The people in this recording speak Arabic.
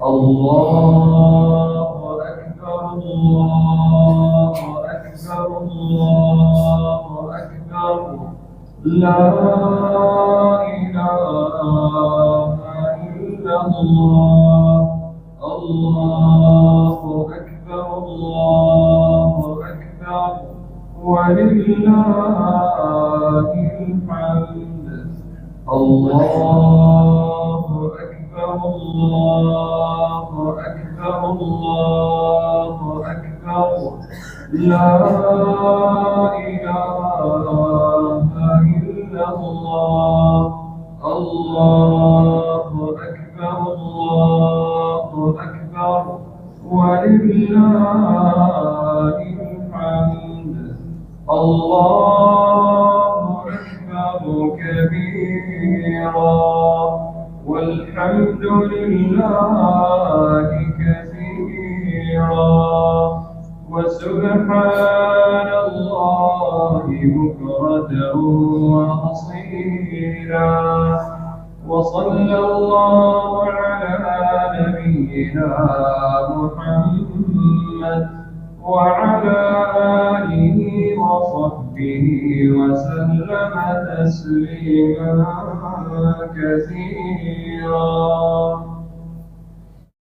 الله أكبر الله أكبر الله أكبر. لا إله إلا الله. الله أكبر الله أكبر ولله الحمد. الله أكبر الله أكبر الله أكبر. لا إله إلا الله. الله أكبر الله أكبر ولله الحمد. الله أكبر كبيرا والحمد لله كثيرا وسبحان الله بكرة وأصيلا. وصلى الله على نبينا محمد وعلى آله وصحبه وسلم تسليما كثيرا.